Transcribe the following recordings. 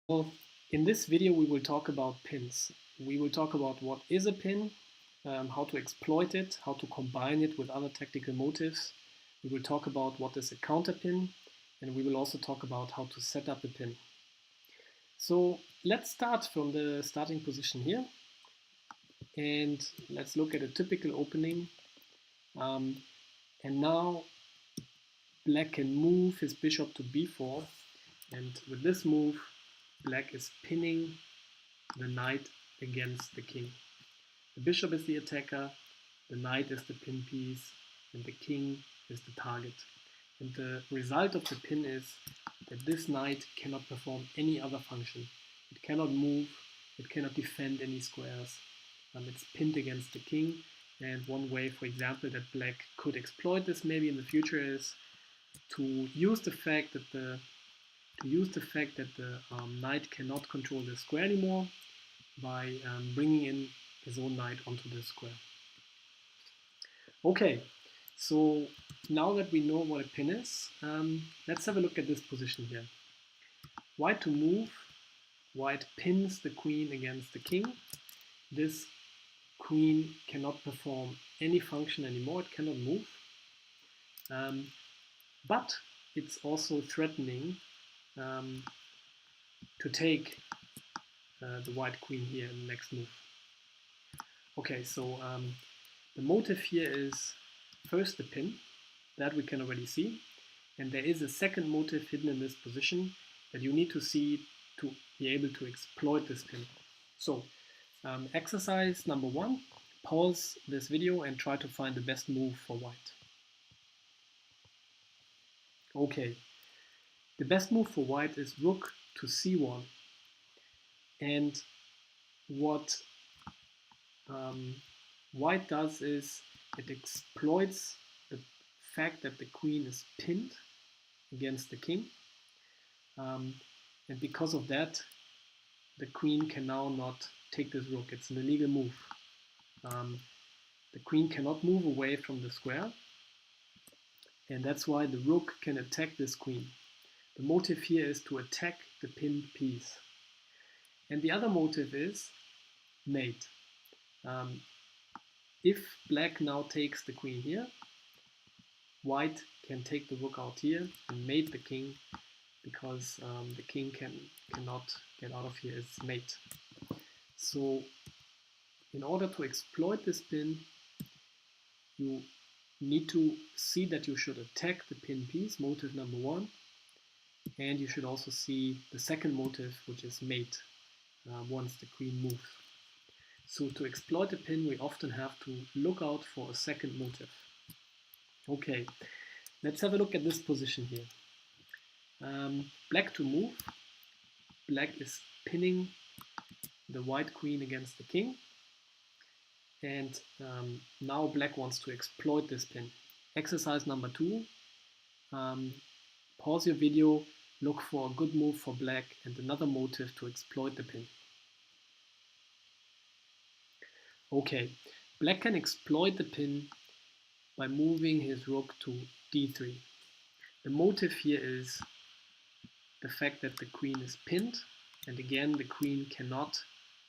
Well, in this video, we will talk about pins. We will talk about what is a pin, how to exploit it, how to combine it with other tactical motifs. We will talk about what is a counter pin, and we will also talk about how to set up a pin. So let's start from the starting position here, and let's look at a typical opening. And now Black can move his bishop to b4, and with this move, Black is pinning the knight against the king. The bishop is the attacker, the knight is the pin piece, and the king is the target. And the result of the pin is that this knight cannot perform any other function. It cannot move, it cannot defend any squares. It's pinned against the king. And one way, for example, that Black could exploit this maybe in the future is to use the fact that the knight cannot control the square anymore by bringing in his own knight onto the square. Okay, so now that we know what a pin is, let's have a look at this position here. White to move, white pins the queen against the king. This queen cannot perform any function anymore, it cannot move. But it's also threatening to take the white queen here in the next move. Okay, so the motive here is first the pin, that we can already see, and there is a second motive hidden in this position that you need to see to be able to exploit this pin. So exercise number 1, pause this video and try to find the best move for white. Okay, the best move for white is rook to c1, and what white does is it exploits the fact that the queen is pinned against the king, and because of that the queen can now not take this rook. It's an illegal move. The queen cannot move away from the square, and that's why the rook can attack this queen. The motive here is to attack the pinned piece. And the other motive is mate. If black now takes the queen here, white can take the rook out here and mate the king, because the king cannot get out of here as mate. So in order to exploit this pin, you need to see that you should attack the pin piece, motive number 1, and you should also see the second motive, which is mate, once the queen moves. So to exploit a pin, we often have to look out for a second motive. Okay, let's have a look at this position here. Black to move. Black is pinning the white queen against the king. And now black wants to exploit this pin. Exercise number 2. Pause your video, look for a good move for black and another motive to exploit the pin. Okay, black can exploit the pin by moving his rook to d3. The motive here is the fact that the queen is pinned, and again the queen cannot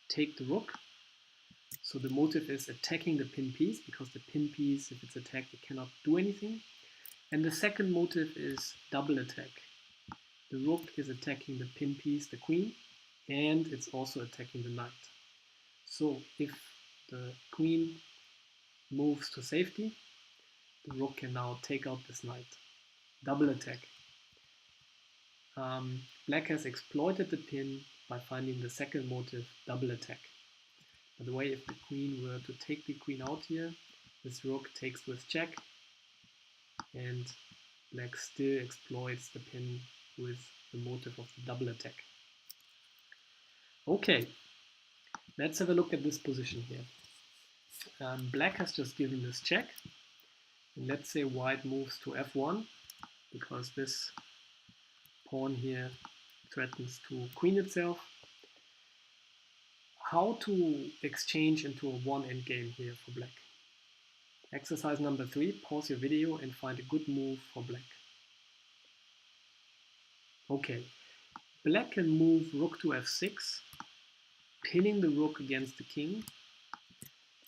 take the rook. So the motive is attacking the pin piece, because the pin piece, if it's attacked, it cannot do anything. And the second motive is double attack. The rook is attacking the pin piece, the queen, and it's also attacking the knight. So if the queen moves to safety, the rook can now take out this knight. Double attack. Black has exploited the pin by finding the second motive, double attack. By the way, if the queen were to take the queen out here, this rook takes with check, and black still exploits the pin with the motive of the double attack. Okay, let's have a look at this position here. Black has just given this check, and let's say white moves to f1, because this pawn here threatens to queen itself. How to exchange into a one endgame here for black? Exercise number 3, pause your video and find a good move for black. Okay, black can move rook to f6, pinning the rook against the king.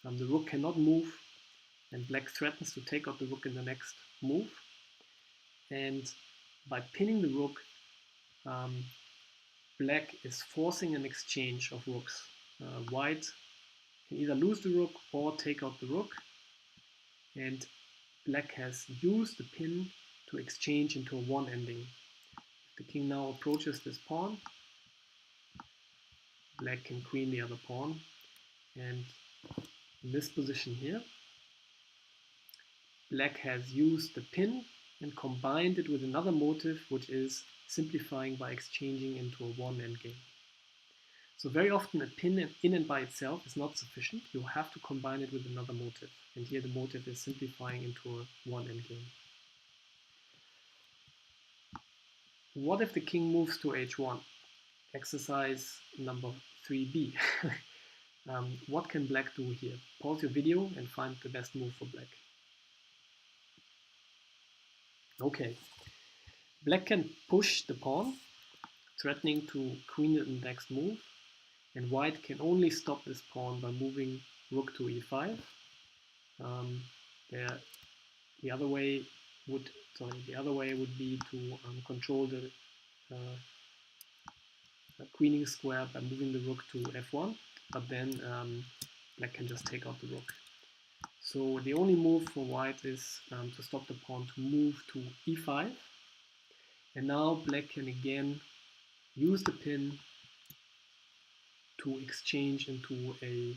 The rook cannot move, and black threatens to take out the rook in the next move. And by pinning the rook, black is forcing an exchange of rooks. White can either lose the rook or take out the rook, and black has used the pin to exchange into a 1 ending. If the king now approaches this pawn, black can queen the other pawn, and in this position here, black has used the pin and combined it with another motive, which is simplifying by exchanging into a 1 endgame. So very often a pin in and by itself is not sufficient. You have to combine it with another motive. And here the motive is simplifying into a 1 endgame. What if the king moves to h1? Exercise number 3b. What can black do here? Pause your video and find the best move for black. Okay. Black can push the pawn, threatening to queen it in the next move. And white can only stop this pawn by moving rook to e5. The other way would be to control the queening square by moving the rook to f1, but then black can just take out the rook. So the only move for white is to stop the pawn to move to e5, and now black can again use the pin to exchange into a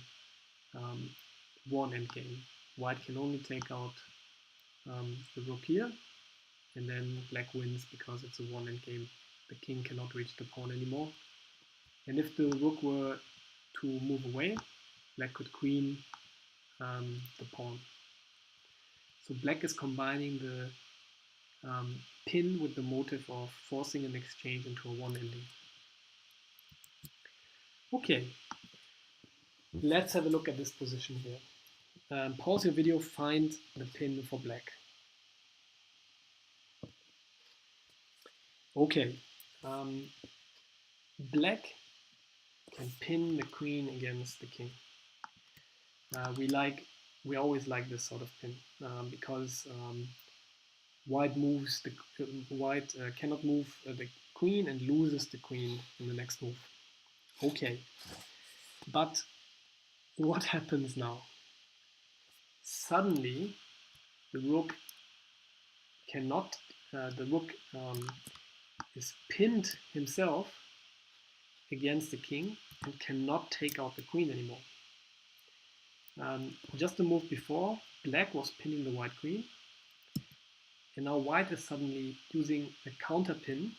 1 endgame. White can only take out the rook here, and then black wins because it's a 1 endgame. The king cannot reach the pawn anymore. And if the rook were to move away, black could queen the pawn. So black is combining the pin with the motive of forcing an exchange into a 1 ending. Okay, let's have a look at this position here. Pause your video, find the pin for black. Okay, black can pin the queen against the king. We always like this sort of pin because white cannot move the queen and loses the queen in the next move. Okay, but what happens now? Suddenly, the rook cannot. The rook is pinned himself against the king and cannot take out the queen anymore. Just a move before, black was pinning the white queen, and now white is suddenly using a counter pin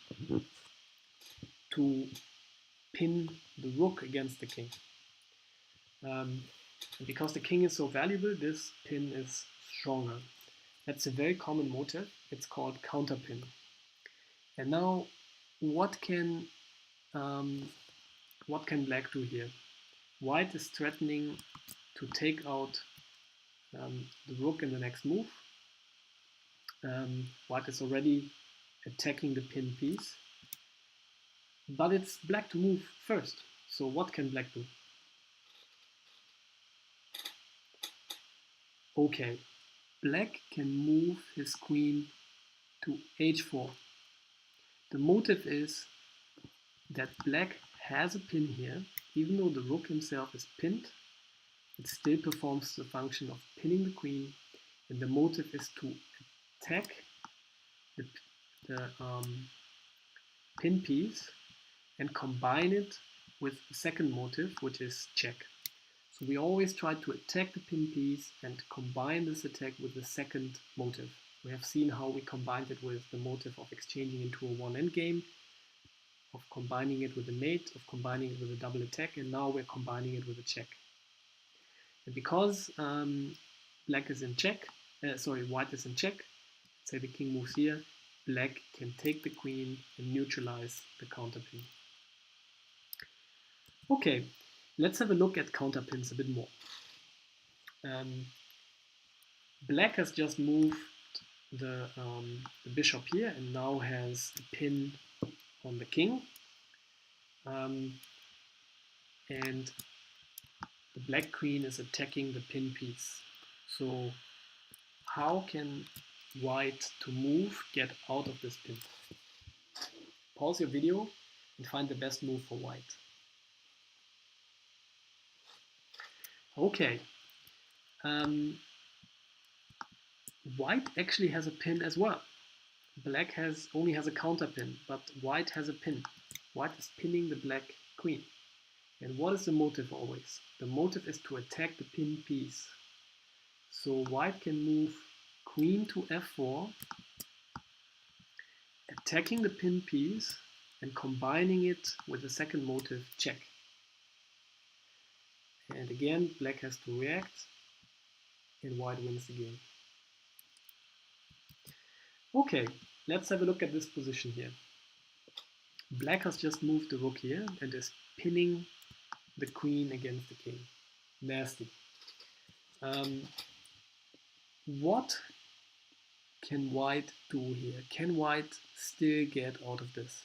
to pin the rook against the king. And because the king is so valuable, this pin is stronger. That's a very common motive. It's called counter pin. And now, what can black do here? White is threatening to take out the rook in the next move. White is already attacking the pin piece, but it's black to move first. So what can black do? Okay, black can move his queen to h4. The motive is that black has a pin here. Even though the rook himself is pinned, it still performs the function of pinning the queen, and the motive is to attack the pin piece and combine it with the second motive, which is check. So we always try to attack the pin piece and combine this attack with the second motive. We have seen how we combined it with the motive of exchanging into a 1 endgame, of combining it with a mate, of combining it with a double attack, and now we're combining it with a check. And because white is in check, say the king moves here, black can take the queen and neutralize the counterpin. Okay, let's have a look at counterpins a bit more. Black has just moved the bishop here and now has a pin on the king. and the black queen is attacking the pin piece. So how can white to move get out of this pin? Pause your video and find the best move for white. Okay, white actually has a pin as well. Black only has a counter pin, but white has a pin. White is pinning the black queen. And what is the motive always? The motive is to attack the pin piece. So white can move queen to f4, attacking the pin piece and combining it with the second motive, check. And again, black has to react, and white wins the game. Okay, let's have a look at this position here. Black has just moved the rook here and is pinning the queen against the king. Nasty. What can white do here? Can white still get out of this?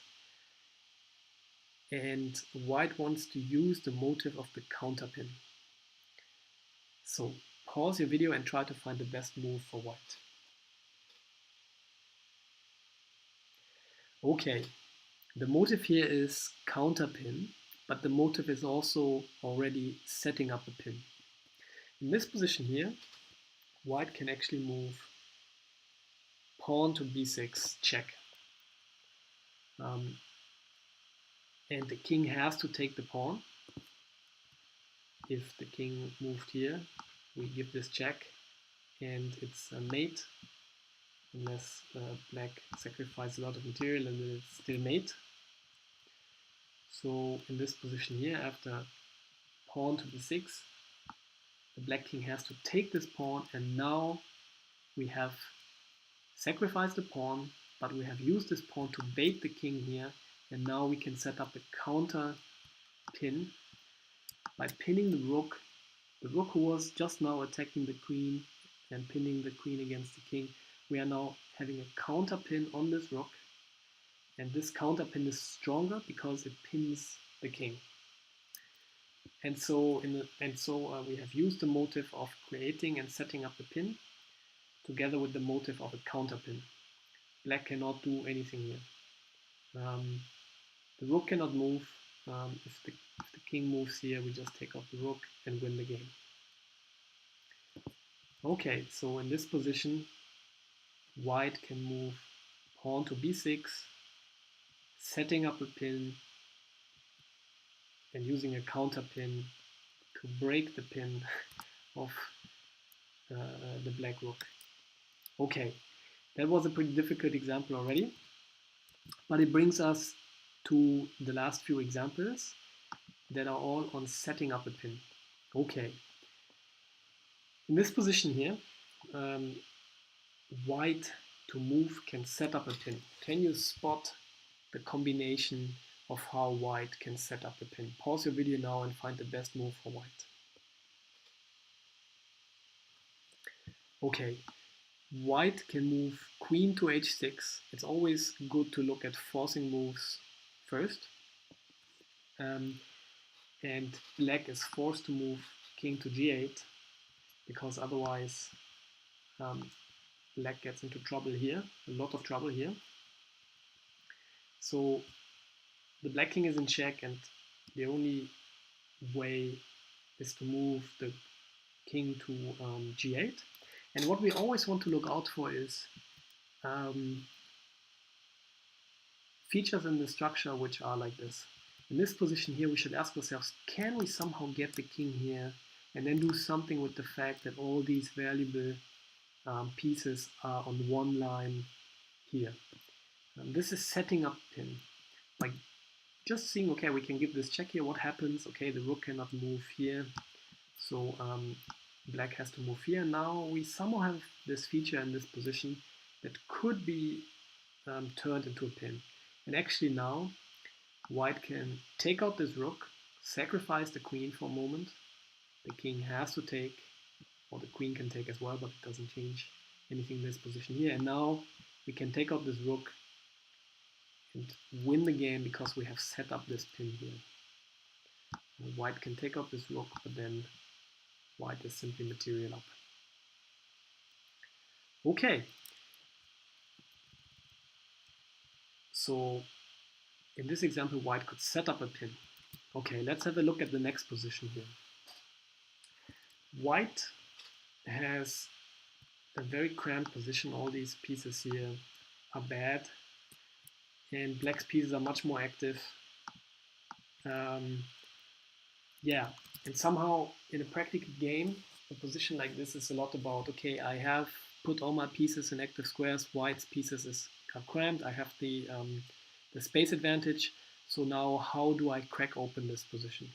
And white wants to use the motive of the counter pin. So pause your video and try to find the best move for white. Okay, the motive here is counter pin, but the motive is also already setting up a pin. In this position here, white can actually move pawn to b6, check. And the king has to take the pawn. If the king moved here, we give this check, and it's a mate, unless black sacrifices a lot of material and then it's still mate. So in this position here, after pawn to b6, the black king has to take this pawn, and now we have sacrificed the pawn, but we have used this pawn to bait the king here, and now we can set up a counter pin by pinning the rook who was just now attacking the queen and pinning the queen against the king. We are now having a counter pin on this rook, and this counter pin is stronger because it pins the king. And so we have used the motive of creating and setting up the pin together with the motive of a counter pin. Black cannot do anything here. The rook cannot move. If the king moves here, we just take off the rook and win the game. Okay, so in this position, white can move pawn to b6, setting up a pin and using a counter pin to break the pin of the black rook. Okay, that was a pretty difficult example already, but it brings us to the last few examples that are all on setting up a pin. Okay, in this position here, white to move can set up a pin. Can you spot the combination of how white can set up a pin? Pause your video now and find the best move for white. Okay, white can move queen to h6. It's always good to look at forcing moves first. And black is forced to move king to g8 because otherwise black gets into trouble here, a lot of trouble here. So the black king is in check, and the only way is to move the king to g8. And what we always want to look out for is features in the structure which are like this. In this position here, we should ask ourselves, can we somehow get the king here and then do something with the fact that all these valuable pieces are on one line here. This is setting up pin. Like just seeing, okay, we can give this check here, what happens? Okay, the rook cannot move here, so black has to move here. Now we somehow have this feature in this position that could be turned into a pin. And actually now white can take out this rook, sacrifice the queen for a moment. The king has to take, or the queen can take as well, but it doesn't change anything in this position here. And now we can take out this rook and win the game because we have set up this pin here. White can take out this rook, but then white is simply material up. Okay, so in this example, white could set up a pin. Okay, let's have a look at the next position here. White has a very cramped position. All these pieces here are bad, and black's pieces are much more active. Yeah, and somehow in a practical game, a position like this is a lot about, okay, I have put all my pieces in active squares, white's pieces are cramped, I have the space advantage, so now how do I crack open this position?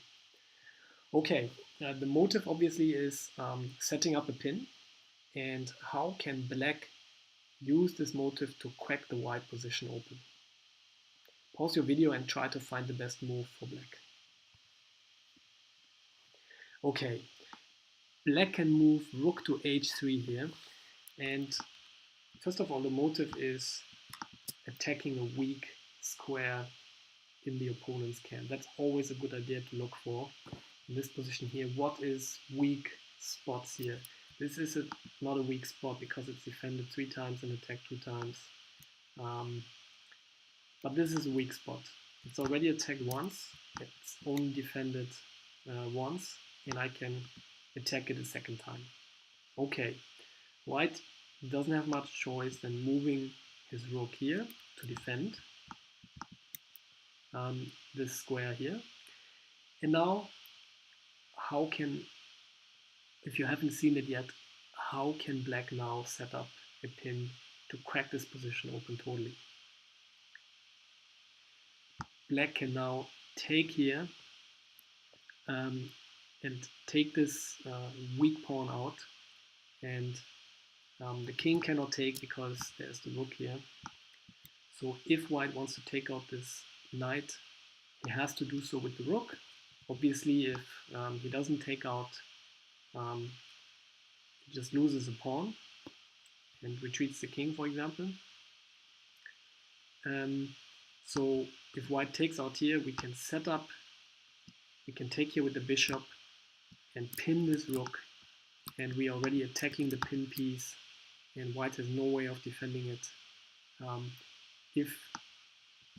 Okay, the motive obviously is setting up a pin, and how can black use this motive to crack the white position open? Pause your video and try to find the best move for black. Okay, black can move rook to h3 here, and first of all, the motive is attacking a weak square in the opponent's camp. That's always a good idea to look for. In this position here, what is weak spots here? This is not a weak spot because it's defended 3 times and attacked 2 times. But this is a weak spot. It's already attacked once, it's only defended once, and I can attack it a second time. Okay, white doesn't have much choice than moving his rook here to defend this square here. And now, how can, if you haven't seen it yet, how can black now set up a pin to crack this position open totally? Black can now take here and take this weak pawn out, and the king cannot take because there's the rook here. So if white wants to take out this knight, he has to do so with the rook. Obviously, if he doesn't take out, he just loses a pawn and retreats the king, for example. So if white takes out here, we can set up, we can take here with the bishop and pin this rook, and we are already attacking the pin piece, and white has no way of defending it. If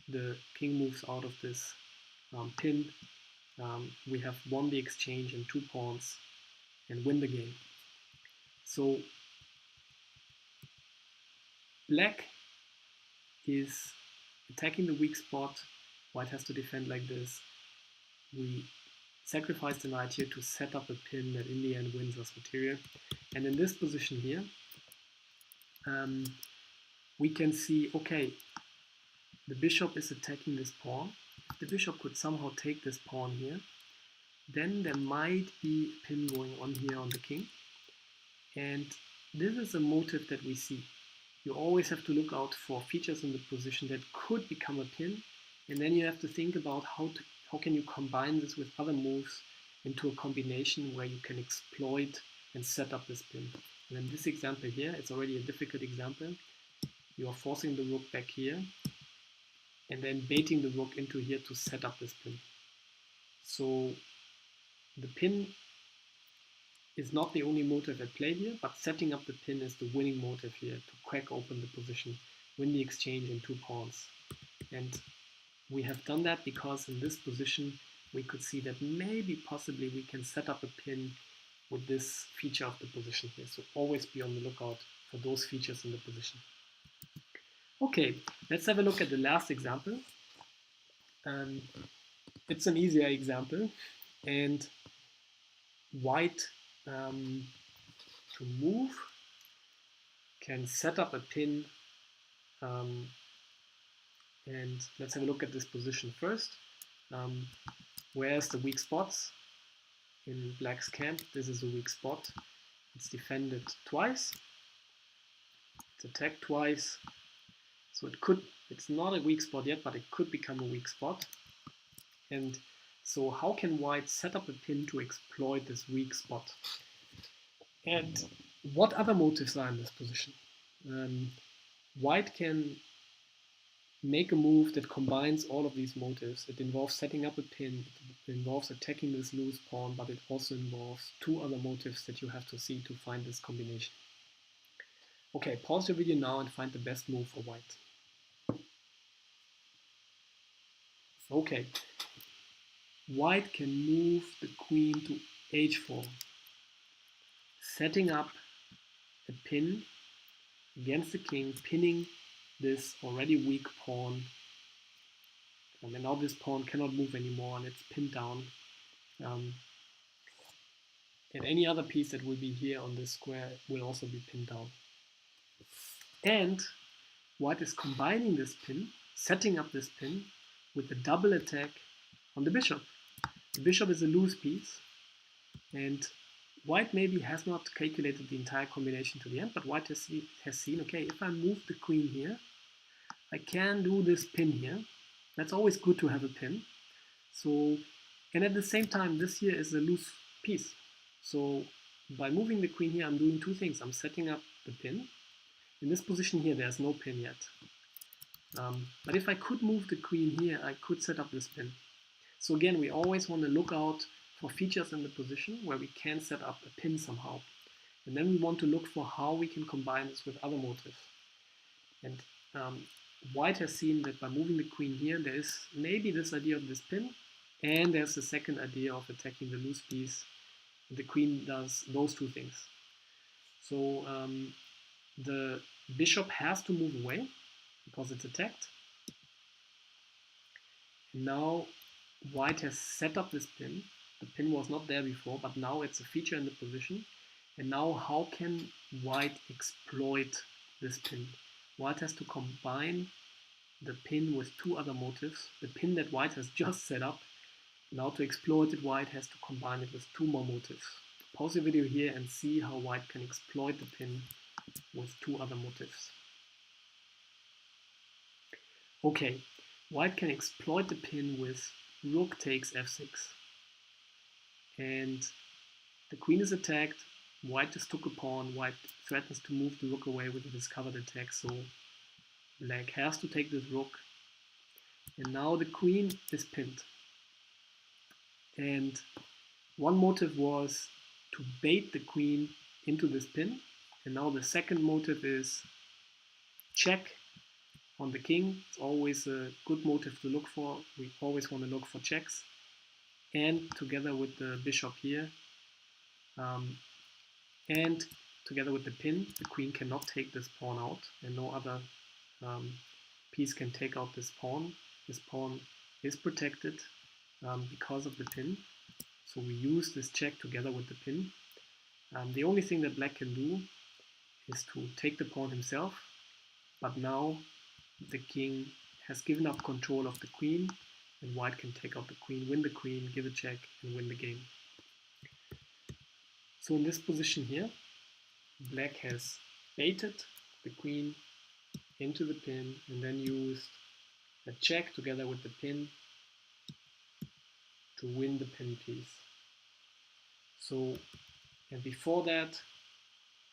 the king moves out of this pin, we have won the exchange in 2 pawns and win the game. So black is attacking the weak spot, white has to defend like this. We sacrifice the knight here to set up a pin that in the end wins us material. And in this position here, we can see, okay, the bishop is attacking this pawn. If the bishop could somehow take this pawn here, then there might be a pin going on here on the king. And this is a motive that we see. You always have to look out for features in the position that could become a pin, and then you have to think about how can you combine this with other moves into a combination where you can exploit and set up this pin. And in this example here, it's already a difficult example. You are forcing the rook back here and then baiting the rook into here to set up this pin. So the pin is not the only motive at play here, but setting up the pin is the winning motive here to crack open the position, win the exchange in 2 pawns. And we have done that because in this position we could see that maybe possibly we can set up a pin with this feature of the position here. So always be on the lookout for those features in the position. Okay, let's have a look at the last example. It's an easier example, and white to move can set up a pin, and let's have a look at this position first. Where's the weak spots in black's camp? This is a weak spot. It's defended twice, it's attacked twice, so it's not a weak spot yet, but it could become a weak spot. And so how can white set up a pin to exploit this weak spot? And what other motives are in this position? White can make a move that combines all of these motives. It involves setting up a pin, it involves attacking this loose pawn, but it also involves two other motives that you have to see to find this combination. Okay, pause your video now and find the best move for white. Okay, white can move the queen to h4, setting up a pin against the king, pinning this already weak pawn. And now this pawn cannot move anymore and it's pinned down. And any other piece that will be here on this square will also be pinned down. And white is combining this pin, setting up this pin with a double attack on the bishop. The bishop is a loose piece, and white maybe has not calculated the entire combination to the end, but white has seen, okay, if I move the queen here, I can do this pin here. That's always good to have a pin. So, and at the same time, this here is a loose piece. So by moving the queen here, I'm doing two things. I'm setting up the pin. In this position here, there's no pin yet. But if I could move the queen here, I could set up this pin. So again, we always want to look out for features in the position where we can set up a pin somehow. And then we want to look for how we can combine this with other motives. And white has seen that by moving the queen here, there is maybe this idea of this pin, and there's the second idea of attacking the loose piece. The queen does those two things. So the bishop has to move away because it's attacked. And now white has set up this pin. The pin was not there before, but now it's a feature in the position. And now how can white exploit this pin? White has to combine the pin with two other motives. The pin that white has just set up. Now to exploit it, white has to combine it with two more motives. Pause the video here and see how white can exploit the pin with two other motives. Okay, white can exploit the pin with rook takes f6. And the queen is attacked, white just took a pawn, white threatens to move the rook away with a discovered attack, so black has to take this rook. And now the queen is pinned. And one motive was to bait the queen into this pin. And now the second motive is check on the king. It's always a good motive to look for. We always want to look for checks. And together with the bishop here, and together with the pin, the queen cannot take this pawn out, and no other piece can take out this pawn. This pawn is protected because of the pin. So we use this check together with the pin. The only thing that black can do is to take the pawn himself, but now the king has given up control of the queen, and white can take out the queen, win the queen, give a check, and win the game. So in this position here, black has baited the queen into the pin and then used a check together with the pin to win the pin piece. So, and before that,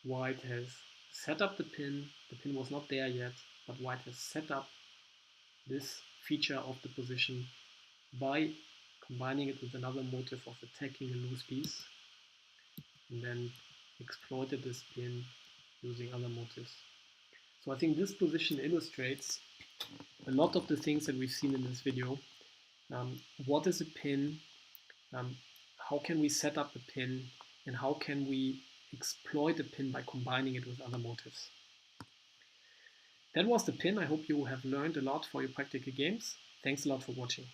white has set up the pin. The pin was not there yet, but white has set up this feature of the position by combining it with another motive of attacking a loose piece, and then exploited this pin using other motives. So I think this position illustrates a lot of the things that we've seen in this video. What is a pin? How can we set up a pin? And how can we exploit a pin by combining it with other motives? That was the pin. I hope you have learned a lot for your practical games. Thanks a lot for watching.